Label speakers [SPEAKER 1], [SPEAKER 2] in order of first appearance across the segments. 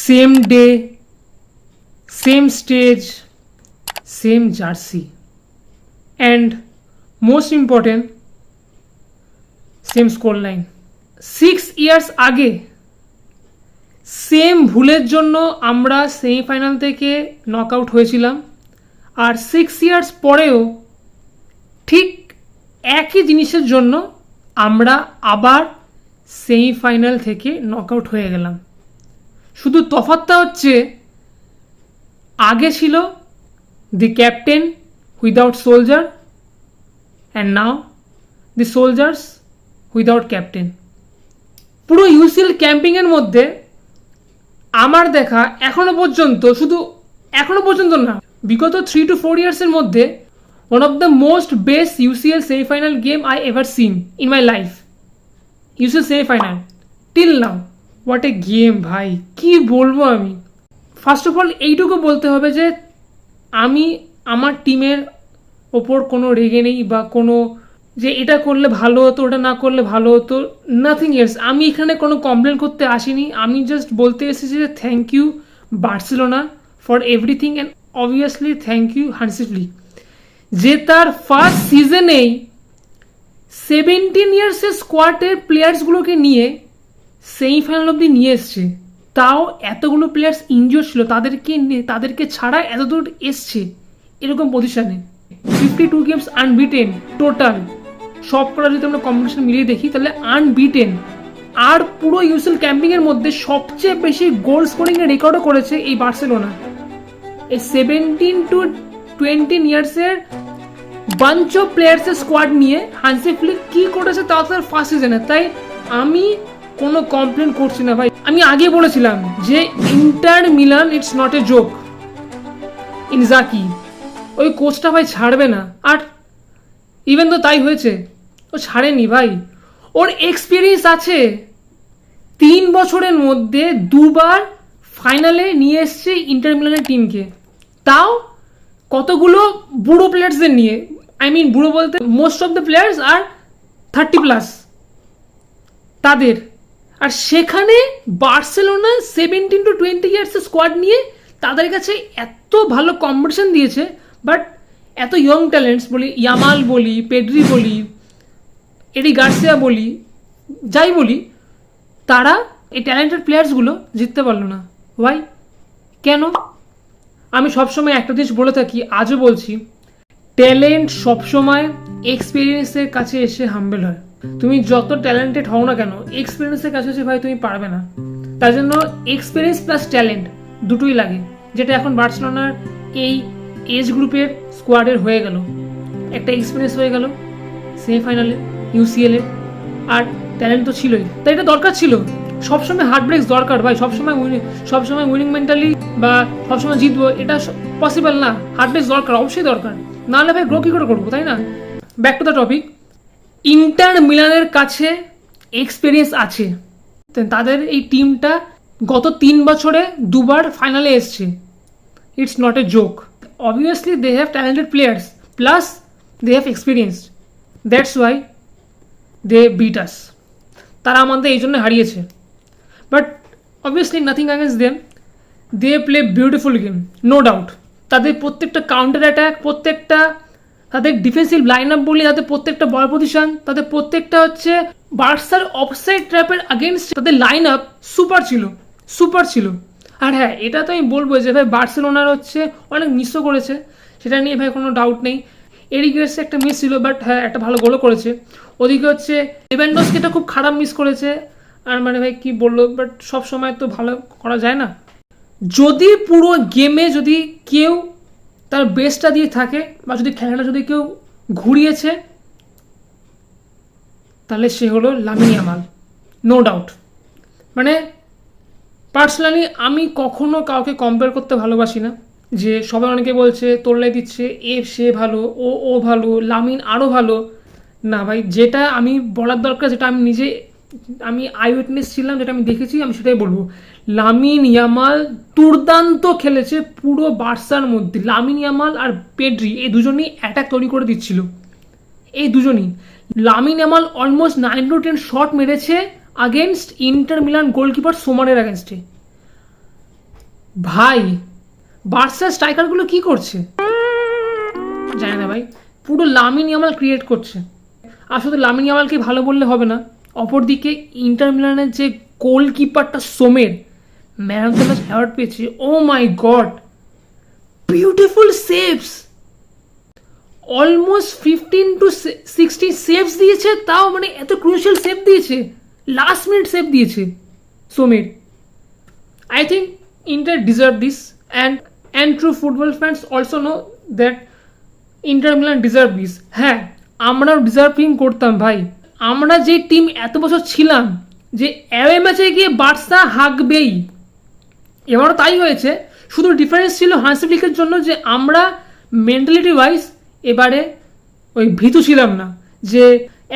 [SPEAKER 1] same day, same stage, same jersey, and most important, same scoreline. 6 years আগে same ভুলের জন্য আমরা semifinal থেকে নক আউট হয়েছিলাম, আর 6 ইয়ার্স পরেও ঠিক একই জিনিসের জন্য আমরা আবার সেমিফাইনাল থেকে নক আউট হয়ে গেলাম। শুধু তফাৎটা হচ্ছে আগে ছিল the captain without soldier and now the soldiers without captain. পুরো ইউসিএল ক্যাম্পিংয়ের মধ্যে আমার দেখা এখনো পর্যন্ত না, বিগত 3 to 4 ইয়ার্সের মধ্যে one of the most best UCL semifinal game I ever seen in my life. UCL semifinal till now, what a game ভাই, কি বলবো আমি। ফার্স্ট অফ অল এইটুকু বলতে হবে যে আমি আমার টিমের ওপর কোনো রেগে নেই বা কোনো যে এটা করলে ভালো হতো ওটা না করলে ভালো হতো, নাথিং এলস। আমি এখানে কোনো কমপ্লেন করতে আসিনি, আমি জাস্ট বলতে এসেছি যে thank you Barcelona for everything and obviously thank you Hansi Flick, যে তার ফার্স্ট সিজনেই 17 ইয়ার্সের স্কোয়াডের প্লেয়ার্সগুলোকে নিয়ে সেমিফাইনাল অবধি নিয়ে এসছে। তাও এতগুলো প্লেয়ার্স ইনজিওর ছিল, তাদেরকে ছাড়া এতদূর এসছে এরকম পজিশনে। 52 গেমস আনবিটেন টোটাল, সব করা যদি আমরা কম্পিটিশন মিলিয়ে দেখি তাহলে আনবিটেন। আর পুরো ইউসিএল ক্যাম্পিংয়ের মধ্যে সবচেয়ে বেশি গোল স্কোরিংয়ের রেকর্ডও করেছে এই বার্সেলোনা। এই 17 to 20 ইয়ার্সের বাঞ্চ অফ প্লেয়ার্সের স্কোয়াড নিয়ে হান্সি ফ্লিক কি করেছে তাও তার ফার্স্ট সিজনে। তাই আমি কোনো কমপ্লেন করছি না ভাই। আমি আগে বলেছিলাম যে Inter Milan it's not a joke, Inzaghi ওই কোচটা ভাই ছাড়বে না। আর ইভেন তো তাই হয়েছে, ও ছাড়েনি ভাই, ওর এক্সপিরিয়েন্স আছে। 3 বছরের মধ্যে 2 বার ফাইনালে নিয়ে এসছে ইন্টার মিলানের টিমকে, তাও কতগুলো বুড়ো প্লেয়ার্সদের নিয়ে। আই মিন বুড়ো বলতে মোস্ট অফ দ্য প্লেয়ার্স আর 30+ তাদের। আর সেখানে বার্সেলোনা 17 to 20 ইয়ার্সের স্কোয়াড নিয়ে তাদের কাছে এত ভালো কম্পিটিশন দিয়েছে। বাট এত ইয়ং ট্যালেন্টস বলি, ইয়ামাল বলি, পেড্রি বলি, এডি গার্সিয়া বলি, যাই বলি, তারা এই ট্যালেন্টেড প্লেয়ার্সগুলো জিততে পারলো না। ওয়াই? কেন? আমি সবসময় একটা জিনিস বলে থাকি, আজও বলছি, ট্যালেন্ট সবসময় এক্সপিরিয়েন্সের কাছে এসে হাম্বেল হয়। তুমি যত ট্যালেন্টেড হও না কেন, এক্সপিরিয়েন্সের কাছে এসে ভাই তুমি পারবে না। তার জন্য এক্সপিরিয়েন্স প্লাস ট্যালেন্ট দুটোই লাগে, যেটা এখন বার্সেলোনার এই এজ গ্রুপের স্কোয়াডের হয়ে গেল। একটা এক্সপিরিয়েন্স হয়ে গেল সেমিফাইনালে ইউসিএল এ, আর ট্যালেন্ট তো ছিলই। তাই এটা দরকার ছিল। সবসময় হার্ট ব্রেকস দরকার ভাই, সবসময় উইনিং মেন্টালি বা সবসময় জিতবো এটা পসিবল না। হার্ট ব্রেকস দরকার, অবশ্যই দরকার, নাহলে ভাই গ্রো কী করে করবো, তাই না? Back to the topic, inter মিলানের কাছে এক্সপিরিয়েন্স আছে। তাদের এই টিমটা গত 3 বছরে 2 বার ফাইনালে এসছে। It's not a joke. Obviously they have talented players plus they have experience, that's why they beat us. তারা আমাদের এই জন্য হারিয়েছে। But obviously nothing against them, they play beautiful game, no doubt. তাদের প্রত্যেকটা কাউন্টার অ্যাটাক, প্রত্যেকটা তাদের defensive line up বলি, তাদের প্রত্যেকটা বল পজিশন, তাদের প্রত্যেকটা হচ্ছে বার্সার অফসাইড ট্র্যাপের আগেনস্ট তাদের লাইন আপ সুপার ছিল। আর হ্যাঁ, এটা তো আমি বলবো যে ভাই বার্সেলোনার হচ্ছে অনেক মিসও করেছে, সেটা নিয়ে ভাই কোনো ডাউট নেই। এরিগেসে একটা মিস ছিল, বাট হ্যাঁ একটা ভালো গোলও করেছে। ওদিকে হচ্ছে লেভানডস্কি এটা খুব খারাপ মিস করেছে। আর মানে ভাই কি বললো, বাট সব সময় তো ভালো করা যায় না। যদি পুরো গেমে যদি কেউ তার বেস্টটা দিয়ে থাকে বা যদি খেলাটা যদি কেউ ঘুরিয়েছে, তাহলে সে হলো লামিন ইয়ামাল, নো ডাউট। মানে পার্সোনালি আমি কখনো কাউকে কম্পেয়ার করতে ভালোবাসি না, যে সবাই অনেকে বলছে তোল্লাই দিচ্ছে সে ভালো, ও ভালো, লামিন আরও ভালো। না ভাই, যেটা আমি বলার দরকার, যেটা আমি আই উইটনেস ছিলাম, যেটা আমি দেখেছি, আমি সেটাই বলবো। লামিন ইয়ামাল দুর্দান্ত খেলেছে পুরো বার্সার মধ্যে। লামিন ইয়ামাল আর পেড্রি এই দুজনেই অ্যাটাক তৈরি করে দিচ্ছিল, এই দুজনই। Lamine Yamal almost 9 to 10 shot মেরেছে আগেনস্ট ইন্টার মিলান গোলকিপার সোমারের আগেনস্টে। ভাই বার্সার স্ট্রাইকারগুলো কি করছে জানি না ভাই, পুরো লামিন ইয়ামাল ক্রিয়েট করছে। আর শুধু লামিন ইয়ামালকে ভালো বললে হবে না, অপরদিকে ইন্টার মিলানের যে গোলকিপারটা Sommer man of the match award পেয়েছে। Oh my god, beautiful saves, almost 15 to 16 saves দিয়েছে, তাও মানে এত ক্রুশিয়াল সেভ দিয়েছে, লাস্ট মিনিট সেভ দিয়েছে Sommer. I think Inter deserve this, and true football fans also know that Inter Milan deserve this. হ্যাঁ, আমরাও deserving করতাম ভাই। আমরা যে টিম এত বছর ছিলাম যে অ্যাওয়ে ম্যাচে গিয়ে বার্সা হাঁকবেই, এবারও তাই হয়েছে। শুধু ডিফারেন্স ছিল হান্সি ফ্লিকের জন্য যে আমরা মেন্টালিটি ওয়াইজ এবারে ওই ভীতু ছিলাম না, যে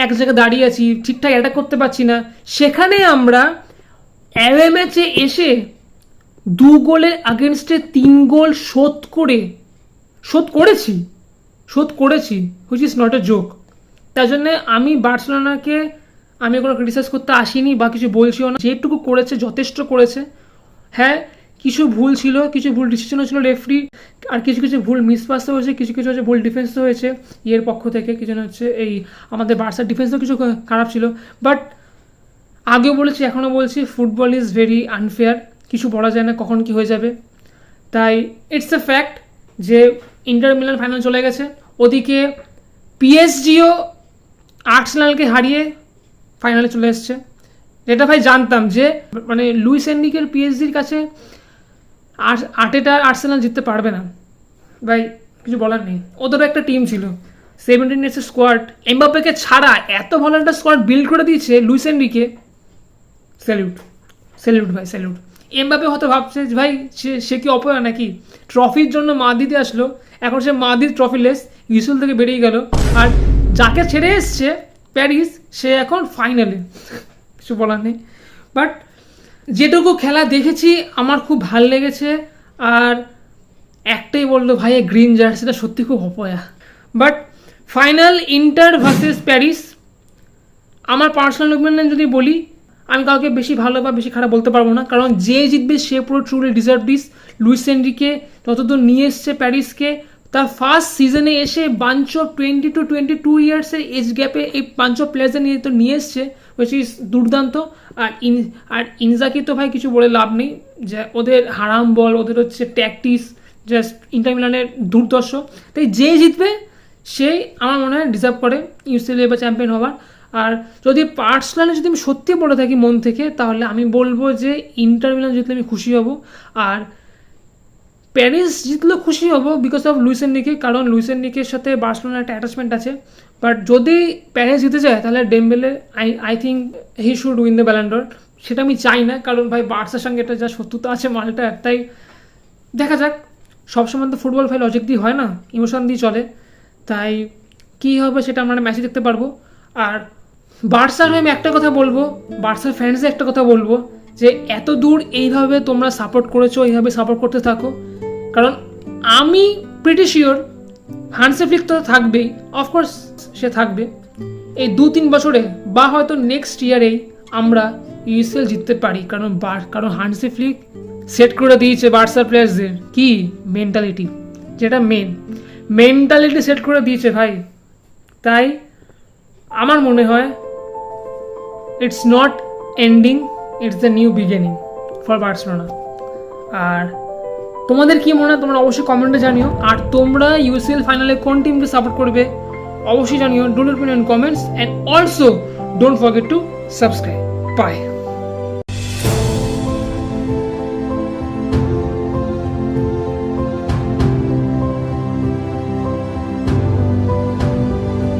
[SPEAKER 1] এক জায়গায় দাঁড়িয়ে আছি, ঠিকঠাক অ্যাটাক করতে পারছি না। সেখানে আমরা অ্যাওয়ে ম্যাচে এসে 2 গোলের আগেনস্টে 3 গোল শোধ করেছি, which is not a joke. তার জন্যে আমি বার্সেলোনাকে আমি কোনো ক্রিটিসাইজ করতে আসিনি বা কিছু বলছিও না, যেটুকু করেছে যথেষ্ট করেছে। হ্যাঁ, কিছু ভুল ছিল, কিছু ভুল ডিসিশনও ছিল রেফারি, আর কিছু কিছু ভুল মিসপাসও হয়েছে, কিছু কিছু হচ্ছে ভুল ডিফেন্সও হয়েছে ইয়ের পক্ষ থেকে, কিছু হচ্ছে এই আমাদের বার্সার ডিফেন্সও কিছু খারাপ ছিল। বাট আগেও বলেছি, এখনও বলছি, ফুটবল ইজ ভেরি আনফেয়ার, কিছু বলা যায় না কখন কি হয়ে যাবে। তাই ইটস এ ফ্যাক্ট যে ইন্টার মিলান ফাইনাল চলে গেছে, ওদিকে পিএসজিও আর্সেনালকে হারিয়ে ফাইনালে চলে এসছে। যেটা ভাই জানতাম যে মানে লুইস এনরিকের পিএসজির কাছে আটেটা আর্সেনাল জিততে পারবে না ভাই, কিছু বলার নেই। ওদেরও একটা টিম ছিল, 17 ইয়ার্সের স্কোয়াড, এমবাপ্পেকে ছাড়া এত ভালো একটা স্কোয়াড বিল্ড করে দিয়েছে লুইস এনরিকে। স্যালিউট ভাই, স্যালিউট। এমবাপ্পে হয়তো ভাবছে যে ভাই সে কি অপয়া নাকি, ট্রফির জন্য মাদ্রিদে আসলো, এখন সে মাদ্রিদ ট্রফিলেস, ইউসুল থেকে বেরিয়ে গেল, আর যাকে ছেড়ে এসছে প্যারিস, সে এখন ফাইনালে, কিছু বলার নেই। বাট যেটুকু খেলা দেখেছি আমার খুব ভাল লেগেছে, আর একটাই বললো ভাই গ্রিন জার্সিটা সত্যি খুব অপয়া। But final Inter versus Paris, আমার পার্সোনাল ওপিনিয়ন যদি বলি, আমি কাউকে বেশি ভালো বা বেশি খারাপ বলতে পারবো না, কারণ যে জিতবে সে পুরো truly deserve this. Luis Enrique যতদূর নিয়ে এসছে প্যারিসকে, তার ফার্স্ট সিজনে এসে বাঞ্চ অফ 20 to 22 ইয়ার্সের এজ গ্যাপে এই বাঞ্চ অফ প্লেয়ার্সদের নিয়ে এসছে, উইচ ইজ দুর্দান্ত। আর ইনজাকি তো ভাই কিছু বলে লাভ নেই, যে ওদের হারাম বল, ওদের হচ্ছে ট্যাকটিস জাস্ট ইন্টার মিলানের দুর্দর্শ। তাই যে জিতবে সেই আমার মনে হয় ডিজার্ভ করে ইউসিএল বা চ্যাম্পিয়ন হওয়ার। আর যদি পার্সোনালি যদি আমি সত্যি বলে থাকি মন থেকে, তাহলে আমি বলবো যে ইন্টার মিলান জিতলে আমি খুশি হব, আর প্যারিস জিতলেও খুশি হব বিকজ অফ লুইস এনরিকে, কারণ লুইস এনরিকের সাথে বার্সেলোনার একটা অ্যাটাচমেন্ট আছে। বাট যদি প্যারিস জিতে যায় তাহলে Dembele I think he should win the Ballon d'Or. সেটা আমি চাই না, কারণ ভাই বার্সার সঙ্গে এটা যা শত্রুতা আছে মালটা, তাই দেখা যাক। সবসময় তো ফুটবল ভাই লজিক দিয়ে হয় না, ইমোশন দিয়ে চলে, তাই কী হবে সেটা আমরা ম্যাচে দেখতে পারবো। আর বার্সার হয়ে আমি একটা কথা বলবো, বার্সার ফ্যান্সে একটা কথা বলবো, যে এত দূর এইভাবে তোমরা সাপোর্ট করেছো, এইভাবে সাপোর্ট করতে থাকো, কারণ আমি প্রিটি শিওর হান্সি ফ্লিক তো থাকবেই, অফকোর্স সে থাকবে এই 2-3 বছরে, বা হয়তো নেক্সট ইয়ারেই আমরা ইউসিএল জিততে পারি, কারণ হান্সি ফ্লিক সেট করে দিয়েছে বার্সার প্লেয়ার্সদের কি মেন্টালিটি, যেটা মেন্টালিটি সেট করে দিয়েছে ভাই। তাই আমার মনে হয় it's not ending, it's the new beginning for Barcelona. আর তোমাদের কি মনে হয় তোমরা অবশ্যই কমেন্টে জানিও, আর তোমরা ইউসিএল ফাইনালে কোন টিমকে সাপোর্ট করবে অবশ্যই জানিও। Do let me know in comments, and also don't forget to subscribe. By.